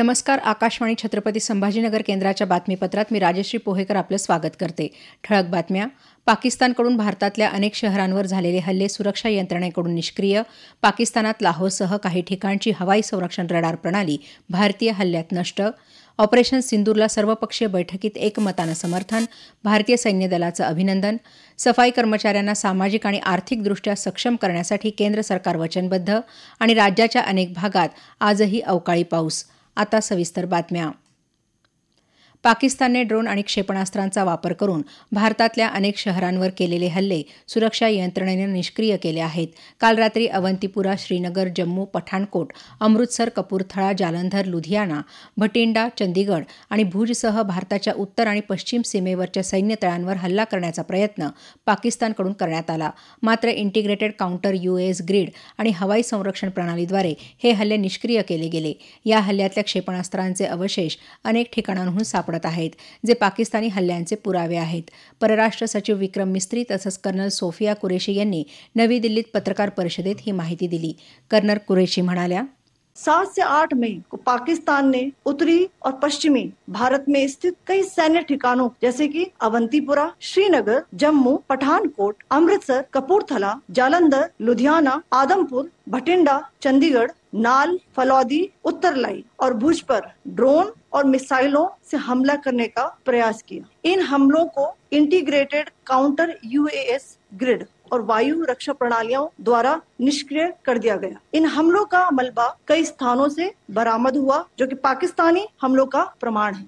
नमस्कार. आकाशवाणी छत्रपती संभाजीनगर केंद्राच्या बातमीपत्रात मी राजश्री पोहेकर आपलं स्वागत करते. ठळक बातम्या. पाकिस्तानकडून भारतातल्या अनेक शहरांवर झालेले हल्ले सुरक्षा यंत्रणेकडून निष्क्रिय. पाकिस्तानात लाहोरसह काही ठिकाणची हवाई संरक्षण रडार प्रणाली भारतीय हल्ल्यात नष्ट. ऑपरेशन सिंदूरला सर्वपक्षीय बैठकीत एकमतानं समर्थन. भारतीय सैन्य दलाचं अभिनंदन. सफाई कर्मचाऱ्यांना सामाजिक आणि आर्थिकदृष्ट्या सक्षम करण्यासाठी केंद्र सरकार वचनबद्ध. आणि राज्याच्या अनेक भागात आजही अवकाळी पाऊस. आता सविस्तर बातम्या. पाकिस्तानने ड्रोन आणि क्षेपणास्त्रांचा वापर करून भारतातल्या अनेक शहरांवर केलेले हल्ले सुरक्षा यंत्रणेनं निष्क्रिय केले आहेत. काल रात्री अवंतीपुरा, श्रीनगर, जम्मू, पठाणकोट, अमृतसर, कपूरथळा, जालंधर, लुधियाना, भटिंडा, चंदीगड आणि भुजसह भारताच्या उत्तर आणि पश्चिम सीमेवरच्या सैन्य तळांवर हल्ला करण्याचा प्रयत्न पाकिस्तानकडून करण्यात आला. मात्र इंटिग्रेटेड काउंटर UAS ग्रीड आणि हवाई संरक्षण प्रणालीद्वारे हे हल्ले निष्क्रिय केले गेले. या हल्ल्यातल्या क्षेपणास्त्रांचे अवशेष अनेक ठिकाणांहून सापडत आहेत, जे पाकिस्तानी हल्ल्यांचे पुरावे आहेत. परराष्ट्र सचिव विक्रम मिस्त्री तसंच कर्नल सोफिया कुरेशी यांनी नवी दिल्लीत पत्रकार परिषदेत ही माहिती दिली. कर्नल कुरेशी म्हणाल्या, 7 से 8 मई को पाकिस्तान ने उत्तरी और पश्चिमी भारत में स्थित कई सैन्य ठिकानों जैसे कि अवंतीपुरा, श्रीनगर, जम्मू, पठानकोट, अमृतसर, कपूरथला, जालंधर, लुधियाना, आदमपुर, भटिंडा, चंडीगढ़, नाल, फलौदी, उत्तरलाई और भुज पर ड्रोन और मिसाइलों से हमला करने का प्रयास किया. इन हमलों को इंटीग्रेटेड काउंटर UAS ग्रिड और वायु रक्षा प्रणालियों द्वारा निष्क्रिय कर दिया गया. इन हमलों का मलबा कई स्थानों से बरामद हुआ, जो कि पाकिस्तानी हमलों का प्रमाण है.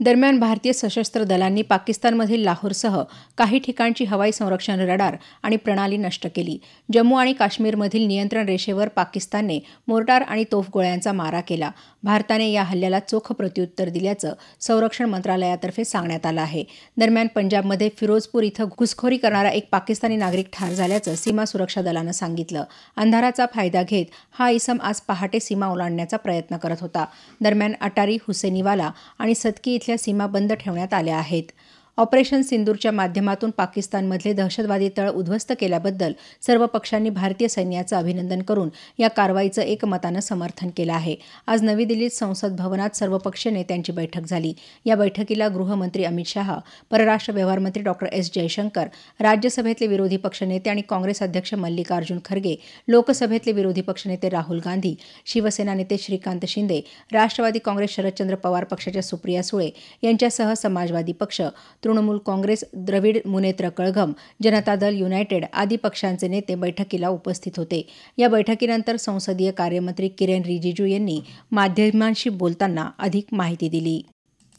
दरम्यान भारतीय सशस्त्र दलांनी पाकिस्तानमधील लाहोरसह काही ठिकाणची हवाई संरक्षण रडार आणि प्रणाली नष्ट केली. जम्मू आणि काश्मीरमधील नियंत्रण रेषेवर पाकिस्तानने मोर्टार आणि तोफगोळ्यांचा मारा केला. भारताने या हल्ल्याला चोख प्रत्युत्तर दिल्याचं संरक्षण मंत्रालयातर्फे सांगण्यात आलं आहे. दरम्यान पंजाबमध्ये फिरोजपूर इथं घुसखोरी करणारा एक पाकिस्तानी नागरिक ठार झाल्याचं सीमा सुरक्षा दलानं सांगितलं. अंधाराचा फायदा घेत हा इसम आज पहाटे सीमा ओलांडण्याचा प्रयत्न करत होता. दरम्यान अटारी, हुसेनीवाला आणि सदकी इथल्या सीमा बंद ठेवण्यात आल्या आहेत. ऑपरेशन सिंदूरच्या माध्यमातून पाकिस्तानमधले दहशतवादी तळ उद्ध्वस्त केल्याबद्दल सर्व पक्षांनी भारतीय सैन्याचं अभिनंदन करून या कारवाईचं एकमतानं समर्थन केलं आहे. आज नवी दिल्लीत संसद भवनात सर्वपक्षीय नेत्यांची बैठक झाली. या बैठकीला गृहमंत्री अमित शाह, परराष्ट्र व्यवहार मंत्री डॉ. S. जयशंकर, राज्यसभेतले विरोधी पक्षनेते आणि काँग्रेस अध्यक्ष मल्लिकार्जुन खरगे, लोकसभेतले विरोधी पक्षनेते राहुल गांधी, शिवसेना नेते श्रीकांत शिंदे, राष्ट्रवादी काँग्रेस शरदचंद्र पवार पक्षाच्या सुप्रिया सुळे यांच्यासह समाजवादी पक्ष, तृणमूल काँग्रेस, द्रविड मुनेत्र कळघम, जनता दल युनायटेड आदी पक्षांचे नेते बैठकीला उपस्थित होते. या बैठकीनंतर संसदीय कार्यमंत्री किरेन रिजिजू यांनी माध्यमांशी बोलताना अधिक माहिती दिली.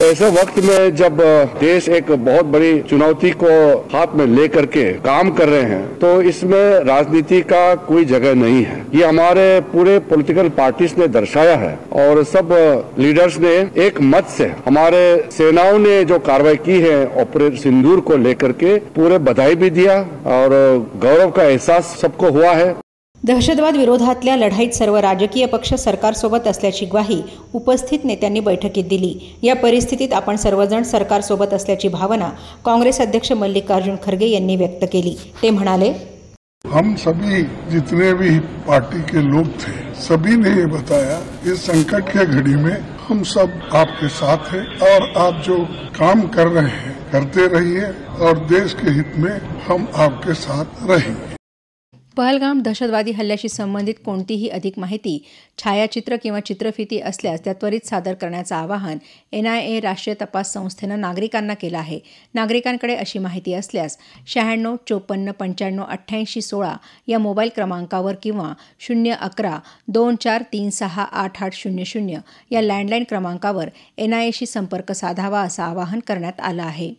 ऐसे वक्त में जब देश एक बहुत बड़ी चुनौती को हाथ में लेकर के काम कर रहे हैं, तो इसमें राजनीति का कोई जगह नहीं है. ये हमारे पूरे पॉलिटिकल पार्टीज ने दर्शाया है और सब लीडर्स ने एक मत से हमारे सेनाओं ने जो कार्रवाई की है ऑपरेशन सिंदूर को लेकर के पूरे बधाई भी दिया और गौरव का एहसास सबको हुआ है. दहशतवाद विरोधातल्या लढाईत सर्व राजकीय पक्ष सरकारसोबत असल्याची ग्वाही उपस्थित नेत्यांनी बैठकीत दिली. या परिस्थितीत आपण सर्वजण सरकारसोबत असल्याची भावना काँग्रेस अध्यक्ष मल्लिकार्जुन खरगे यांनी व्यक्त केली. ते म्हणाले, हम सभी जितने भी पार्टी के लोग थे, सभी ने ये बताया इस संकट के घड़ी में हम सब आपके साथ हैं और आप जो काम कर रहे हैं करते रहिए और देश के हित में हम आपके साथ रहेंगे. पहलगाम दहशतवादी हल्ल्याशी संबंधित कोणतीही अधिक माहिती, छायाचित्र किंवा चित्रफिती असल्यास त्या त्वरित सादर करण्याचं आवाहन NIA राष्ट्रीय तपास संस्थेनं नागरिकांना केलं आहे. नागरिकांकडे अशी माहिती असल्यास 96 54 95 88 16 या मोबाईल क्रमांकावर किंवा 011 24 36 88 00 या लँडलाईन क्रमांकावर NIAशी संपर्क साधावा असं आवाहन करण्यात आलं आहे.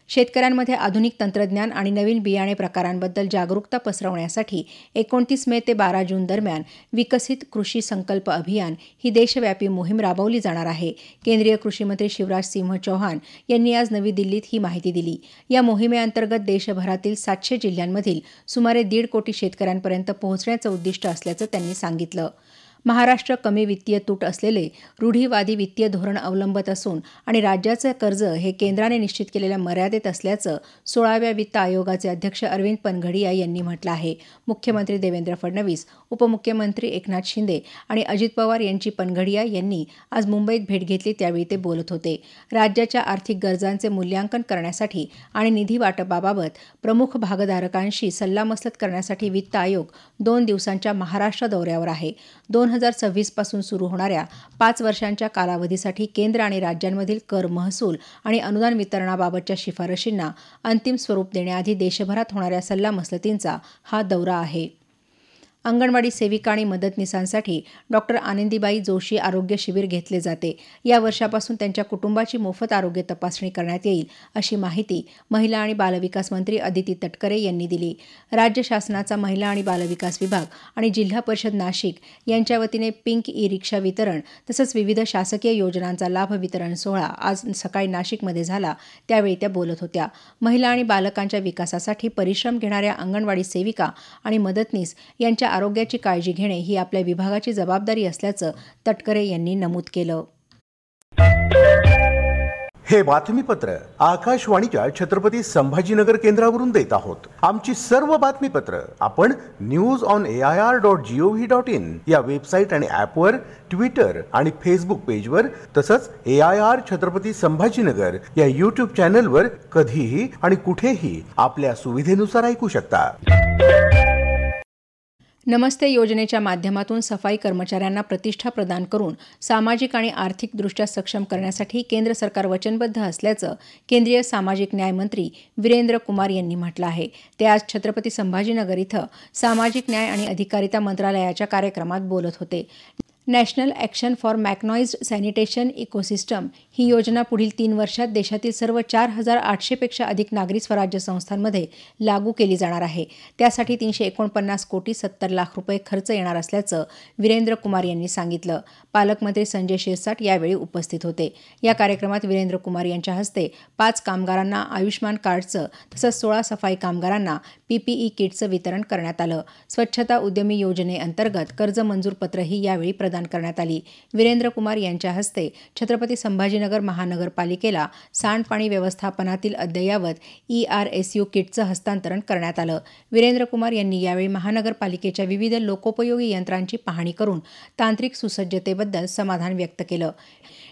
शेतकऱ्यांमध्ये आधुनिक तंत्रज्ञान आणि नवीन बियाणे प्रकारांबद्दल जागरूकता पसरवण्यासाठी 29 मे ते 12 जून दरम्यान विकसित कृषी संकल्प अभियान ही देशव्यापी मोहीम राबवली जाणार आहे. केंद्रीय कृषी मंत्री शिवराज सिंह चौहान यांनी आज नवी दिल्लीत ही माहिती दिली. या मोहिमेअंतर्गत देशभरातील 700 जिल्ह्यांमधील सुमारे 1.5 कोटी शेतकऱ्यांपर्यंत पोहोचण्याचं उद्दिष्ट असल्याचं त्यांनी सांगितलं. महाराष्ट्र कमी वित्तीय तूट असलेले रूढीवादी वित्तीय धोरण अवलंबत असून आणि राज्याचे कर्ज हे केंद्राने निश्चित केलेल्या मर्यादेत असल्याचं 16व्या वित्त आयोगाचे अध्यक्ष अरविंद पनघडिया यांनी म्हटलं आहे. मुख्यमंत्री देवेंद्र फडणवीस, उपमुख्यमंत्री एकनाथ शिंदे आणि अजित पवार यांची पनघडिया यांनी आज मुंबईत भेट घेतली, त्यावेळी ते बोलत होते. राज्याच्या आर्थिक गरजांचे मूल्यांकन करण्यासाठी आणि निधी वाटपाबाबत प्रमुख भागधारकांशी सल्लामसलत करण्यासाठी वित्त आयोग 2 दिवसांच्या महाराष्ट्र दौऱ्यावर आहे. 2026 पासून सुरू होणाऱ्या 5 वर्षांच्या कालावधीसाठी केंद्र आणि राज्यांमधील कर, महसूल आणि अनुदान वितरणाबाबतच्या शिफारशींना अंतिम स्वरूप देण्याआधी देशभरात होणाऱ्या सल्लामसलतींचा हा दौरा आहे. अंगणवाडी सेविका आणि मदतनीसांसाठी डॉक्टर आनंदीबाई जोशी आरोग्य शिबिर घेतले जाते. या वर्षापासून त्यांच्या कुटुंबाची मोफत आरोग्य तपासणी करण्यात येईल, अशी माहिती महिला आणि बालविकास मंत्री अदिती तटकरे यांनी दिली. राज्य शासनाचा महिला आणि बालविकास विभाग आणि जिल्हा परिषद नाशिक यांच्या वतीने पिंक ई रिक्षा वितरण तसंच विविध शासकीय योजनांचा लाभ वितरण सोहळा आज सकाळी नाशिकमध्ये झाला, त्यावेळी त्या बोलत होत्या. महिला आणि बालकांच्या विकासासाठी परिश्रम घेणाऱ्या अंगणवाडी सेविका आणि मदतनीस यांच्या आरोग्याची काळजी घेणे ही आपल्या विभागाची जबाबदारी असल्याचं तटकरे यांनी नमूद केलं. हे बातमीपत्र आकाशवाणीच्या छत्रपती संभाजीनगर केंद्रावरून देत आहोत. आमची सर्व बातमीपत्र आपण news.air.gov.in या वेबसाईट आणि ॲपवर, ट्विटर आणि फेसबुक पेजवर तसंच AIR छत्रपती संभाजीनगर या यूट्यूब चॅनलवर कधीही आणि कुठेही आपल्या सुविधेनुसार ऐकू शकता. नमस्ते योजनेच्या माध्यमातून सफाई कर्मचाऱ्यांना प्रतिष्ठा प्रदान करून सामाजिक आणि आर्थिकदृष्ट्या सक्षम करण्यासाठी केंद्र सरकार वचनबद्ध असल्याचं केंद्रीय सामाजिक न्याय मंत्री वीरेंद्र कुमार यांनी म्हटलं आहे. ते आज छत्रपती संभाजीनगर इथं सामाजिक न्याय आणि अधिकारिता मंत्रालयाच्या कार्यक्रमात बोलत होते. National action for mechanised sanitation ecosystem ही योजना पुढील 3 वर्षात देशातील सर्व 4,800 पेक्षा अधिक नागरी स्वराज्य संस्थांमध्ये लागू केली जाणार आहे. त्यासाठी 349 कोटी 70 लाख रुपये खर्च येणार असल्याचं वीरेंद्र कुमार यांनी सांगितलं. पालकमंत्री संजय शिरसाट यावेळी उपस्थित होते. या कार्यक्रमात वीरेंद्र कुमार यांच्या हस्ते 5 कामगारांना आयुष्मान कार्डचं तसंच 16 सफाई कामगारांना PPE किटचं वितरण करण्यात आलं. स्वच्छता उद्यमी योजनेअंतर्गत कर्ज मंजूर पत्रही यावेळी प्रदान करण्यात आली. वीरेंद्र कुमार यांच्या हस्ते छत्रपती संभाजीनगर महानगरपालिकेला सांडपाणी व्यवस्थापनातील अद्ययावत ERSU किटचं हस्तांतरण करण्यात आलं. वीरेंद्र कुमार यांनी यावेळी महानगरपालिकेच्या विविध लोकोपयोगी यंत्रांची पाहणी करून तांत्रिक सुसज्जतेबद्दल समाधान व्यक्त केलं.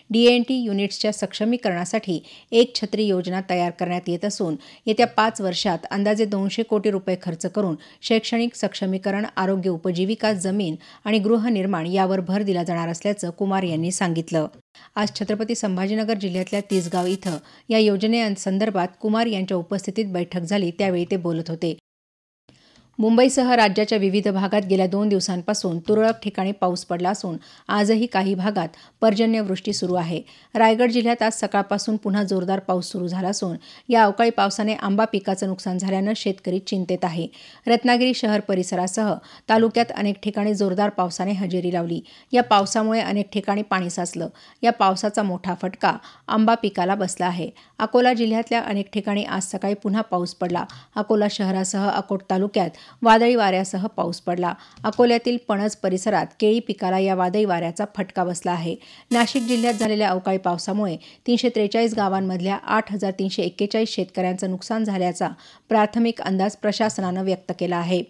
DNT युनिट्सच्या सक्षमीकरणासाठी एक छत्री योजना तयार करण्यात येत असून येत्या 5 वर्षात अंदाजे 200 कोटी रुपये खर्च करून शैक्षणिक सक्षमीकरण, आरोग्य उपजीविका, जमीन आणि गृहनिर्माण यावर भर दिला जाणार असल्याचं कुमार यांनी सांगितलं. आज छत्रपती संभाजीनगर जिल्ह्यातल्या तिसगाव इथं या योजनेसंदर्भात कुमार यांच्या उपस्थितीत बैठक झाली, त्यावेळी ते बोलत होते. मुंबईसह राज्याच्या विविध भागात गेल्या 2 दिवसांपासून तुरळक ठिकाणी पाऊस पडला असून आजही काही भागात पर्जन्यवृष्टी सुरू आहे. रायगड जिल्ह्यात आज सकाळपासून पुन्हा जोरदार पाऊस सुरू झाला असून या अवकाळी पावसाने आंबा पिकाचं नुकसान झाल्यानं शेतकरी चिंतेत आहे. रत्नागिरी शहर परिसरासह तालुक्यात अनेक ठिकाणी जोरदार पावसाने हजेरी लावली. या पावसामुळे अनेक ठिकाणी पाणी साचलं. या पावसाचा मोठा फटका आंबा पिकाला बसला आहे. अकोला जिल्ह्यातल्या अनेक ठिकाणी आज सकाळी पुन्हा पाऊस पडला. अकोला शहरासह अकोट तालुक्यात वादळी वाऱ्यासह पाऊस पडला. अकोल्यातील पणज परिसरात केळी पिकाला या वादळी वाऱ्याचा फटका बसला आहे. नाशिक जिल्ह्यात झालेल्या अवकाळी पावसामुळे 343 गावांमधल्या 8,341 शेतकऱ्यांचं नुकसान झाल्याचा प्राथमिक अंदाज प्रशासनानं व्यक्त केला आहे.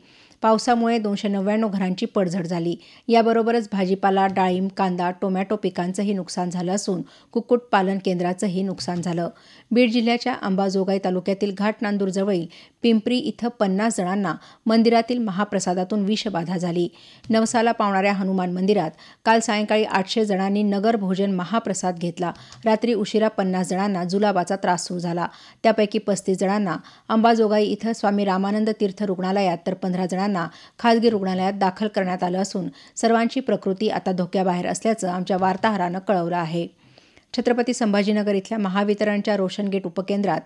पावसामुळे 299 घरांची पडझड झाली. याबरोबरच भाजीपाला, डाळिंब, कांदा, टोमॅटो पिकांचंही नुकसान झालं असून कुक्कुटपालन केंद्राचंही नुकसान झालं. बीड जिल्ह्याच्या अंबाजोगाई तालुक्यातील घाटनांदूरजवळील पिंपरी इथं 50 जणांना मंदिरातील महाप्रसादातून विषबाधा झाली. नवसाला पावणाऱ्या हनुमान मंदिरात काल सायंकाळी 800 जणांनी नगर भोजन महाप्रसाद घेतला. रात्री उशिरा 50 जणांना जुलाबाचा त्रास सुरू झाला. त्यापैकी 35 जणांना अंबाजोगाई इथं स्वामी रामानंद तीर्थ रुग्णालयात तर 15 जणांना खासगी रुग्णालयात दाखल करण्यात आलं असून सर्वांची प्रकृती आता धोक्याबाहेर असल्याचं आमच्या वार्ताहरानं कळवलं आहे. छत्रपती संभाजीनगर इथल्या महावितरणच्या रोशन गेट उपकेंद्रात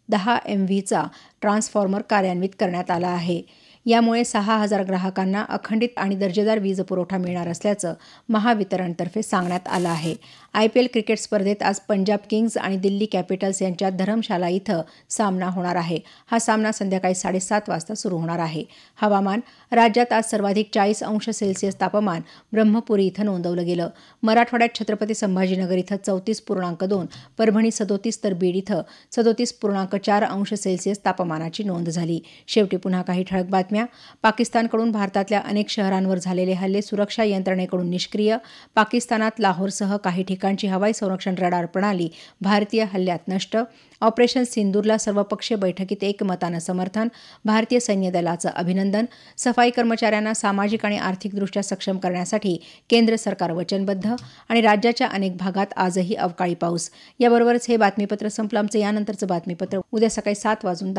10 MVचा ट्रान्सफॉर्मर कार्यान्वित करण्यात आला आहे. यामुळे 6,000 ग्राहकांना अखंडित आणि दर्जेदार वीज पुरवठा मिळणार असल्याचं महावितरणतर्फे सांगण्यात आलं आहे. IPL क्रिकेट स्पर्धेत आज पंजाब किंग्ज आणि दिल्ली कॅपिटल्स यांच्यात धरमशाला इथं सामना होणार आहे. हा सामना संध्याकाळी 7:30 वाजता सुरू होणार आहे. हवामान. राज्यात आज सर्वाधिक 40 अंश सेल्सिअस तापमान ब्रह्मपुरी इथं नोंदवलं गेलं. मराठवाड्यात छत्रपती संभाजीनगर इथं 34.2, परभणी 37 तर बीड इथं 37.4 अंश सेल्सिअस तापमानाची नोंद झाली. शेवटी पुन्हा काही ठळक बातम्या. पाकिस्तानकडून भारतातल्या अनेक शहरांवर झालेले हल्ले सुरक्षा यंत्रणेकडून निष्क्रिय. पाकिस्तानात लाहोरसह काही ठिकाणची हवाई संरक्षण रडार प्रणाली भारतीय हल्ल्यात नष्ट. ऑपरेशन सिंदूरला सर्वपक्षीय बैठकीत एकमतानं समर्थन. भारतीय सैन्य दलाचं अभिनंदन. सफाई कर्मचाऱ्यांना सामाजिक आणि आर्थिकदृष्ट्या सक्षम करण्यासाठी केंद्र सरकार वचनबद्ध. आणि राज्याच्या अनेक भागात आजही अवकाळी पाऊस. याबरोबरच हे बातमीपत्र संपलं. आमचं यानंतरचं बातमीपत्र उद्या सकाळी 7:10 वाजून.